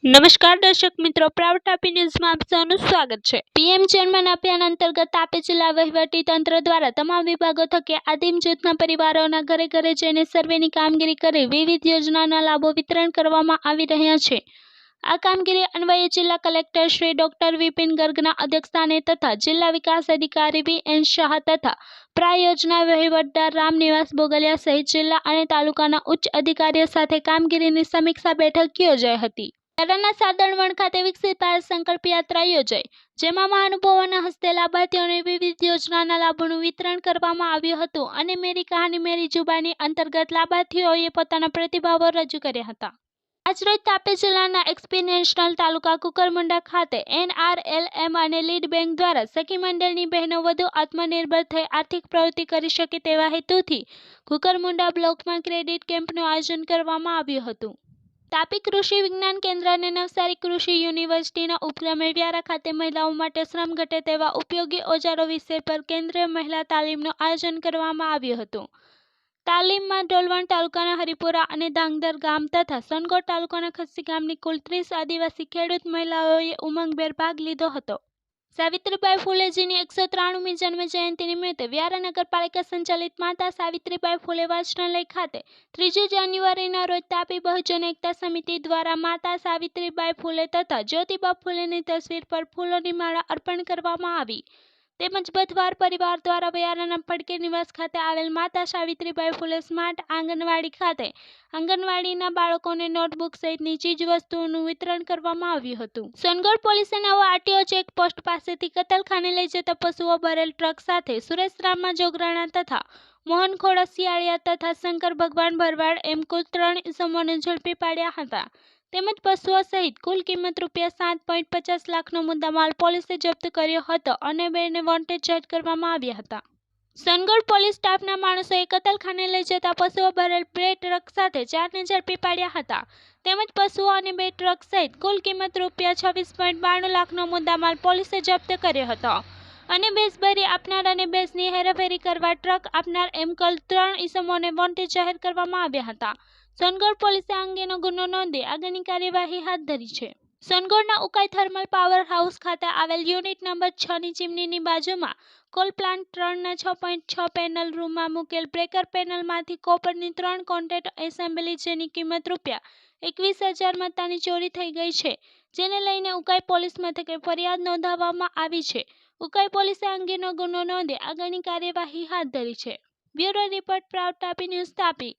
નમસ્કાર દર્શક મિત્રો, પ્રાઉડ તાપી ન્યૂઝમાં આપ સૌનું સ્વાગત છે। પીએમ જનમન અભિયાન અંતર્ગત તાપી જિલ્લા વહીવટી તંત્ર દ્વારા તમામ વિભાગો થકી આદિમ જૂથના પરિવારોના ઘરે ઘરે જઈને સર્વેની કામગીરી કરી વિવિધ યોજનાના લાભો વિતરણ કરવામાં આવી રહ્યા છે। આ કામગીરી અન્વયે જિલ્લા કલેક્ટર શ્રી ડોક્ટર વિપિન ગર્ગના અધ્યક્ષસ્થાને તથા જિલ્લા વિકાસ અધિકારી વી.એન. શાહ તથા પ્રા યોજના વહીવટદાર રામનિવાસ બોગલિયા સહિત જિલ્લા અને તાલુકાના ઉચ્ચ અધિકારીઓ સાથે કામગીરીની સમીક્ષા બેઠક યોજાઈ હતી। વ્યારાના સાદણવણ ખાતે વિકસિત ભારત સંકલ્પ યાત્રા યોજાઈ, જેમાં મહાનુભાવોના હસ્તે લાભાર્થીઓને વિવિધ યોજનાના લાભોનું વિતરણ કરવામાં આવ્યું હતું અને મેરી કહાની મેરી જુબાની અંતર્ગત લાભાર્થીઓએ પોતાના પ્રતિભાવો રજૂ કર્યા હતા। આજરોજ તાપી જિલ્લાના એક્સપીરિયન્શનલ તાલુકા કુકરમુંડા ખાતે NRLM અને લીડ બેંક દ્વારા સખી મંડળની બહેનો વધુ આત્મનિર્ભર થઈ આર્થિક પ્રવૃત્તિ કરી શકે તેવા હેતુથી કુકરમુંડા બ્લોકમાં ક્રેડિટ કેમ્પનું આયોજન કરવામાં આવ્યું હતું। તાપી કૃષિ વિજ્ઞાન કેન્દ્ર અને નવસારી કૃષિ યુનિવર્સિટીના ઉપક્રમે વ્યારા ખાતે મહિલાઓ માટે શ્રમ ઘટે તેવા ઉપયોગી ઓજારો વિષય પર કેન્દ્રીય મહિલા તાલીમનું આયોજન કરવામાં આવ્યું હતું। તાલીમમાં ડોલવણ તાલુકાના હરિપુરા અને ધાંગધર ગામ તથા સોનગઢ તાલુકાના ખસ્સી ગામની કુલ 30 આદિવાસી ખેડૂત મહિલાઓએ ઉમંગભેર ભાગ લીધો હતો। સાવિત્રીબાઈ ફૂલેજીની 193મી જન્મ જયંતિ નિમિત્તે વ્યારા નગરપાલિકા સંચાલિત માતા સાવિત્રીબાઈ ફૂલે વાંચનાલય ખાતે 3 જાન્યુઆરીના રોજ તાપી બહુજન એકતા સમિતિ દ્વારા માતા સાવિત્રીબાઈ ફૂલે તથા જ્યોતિબા ફૂલેની તસવીર પર ફૂલોની માળા અર્પણ કરવામાં આવી। તેમજ બુધવાર પરિવાર દ્વારા વ્યારાના પડકે નિવાસ ખાતે આવેલ માતા સાવિત્રીબાઈ ફૂલે સ્માર્ટ આંગણવાડી ખાતે આંગણવાડીના બાળકોને નોટબુક સહિતની ચીજવસ્તુઓનું વિતરણ કરવામાં આવ્યું હતું। સોનગઢ પોલીસે નવો આરટીઓ ચેક પોસ્ટ પાસેથી કતલખાને લઈ જતા પશુઓ ભરેલ ટ્રક સાથે સુરેશ રામા જોગરાણા તથા મોહન ખોડસિયાળિયા તથા શંકર ભગવાન ભરવાડ એમ કુલ 3 ઇસમોને ઝડપી પાડ્યા હતા। તેમજ પશુઓ સહિત કુલ કિંમત ₹7.50 લાખનો મુદ્દામાલ પોલીસે જપ્ત કર્યો હતો અને બેને વોન્ટેડ જાહેર કરવામાં આવ્યા હતા। સોનગઢ પોલીસ સ્ટાફના માણસોએ કતલખાને લઈ જતા પશુઓ ભરેલ 2 ટ્રક સાથે 4ને ઝડપી પાડ્યા હતા। તેમજ પશુઓ અને 2 ટ્રક સહિત કુલ કિંમત ₹26.92 લાખનો મુદ્દામાલ પોલીસે જપ્ત કર્યો હતો અને ભેંસ ભરી આપનાર અને ભેંસની હેરાફેરી કરવા ટ્રક આપનાર એમ કુલ 3 ઇસમોને વોન્ટેડ જાહેર કરવામાં આવ્યા હતા। સોનગઢ પોલીસે આ અંગેનો ગુનો નોંધી આગળની કાર્યવાહી હાથ ધરી છે। સોનગઢના ઉકાઈ થર્મલ પાવર હાઉસ ખાતે આવેલ યુનિટ નંબર 6ની ચીમનીની બાજુમાં કોલ પ્લાન્ટ 3ના 6.6 પેનલ રૂમમાં મૂકેલ બ્રેકર પેનલમાંથી કોપરની 3 કોન્ટેક્ટ એસેમ્બલી જેની કિંમત ₹21,000 મત્તાની ચોરી થઈ ગઈ છે, જેને લઈને ઉકાઈ પોલીસ મથકે ફરિયાદ નોંધાવવામાં આવી છે। ઉકાઈ પોલીસે આ અંગેનો ગુનો નોંધી આગળની કાર્યવાહી હાથ ધરી છે। Bureau report, proud Tapi news, Tapi.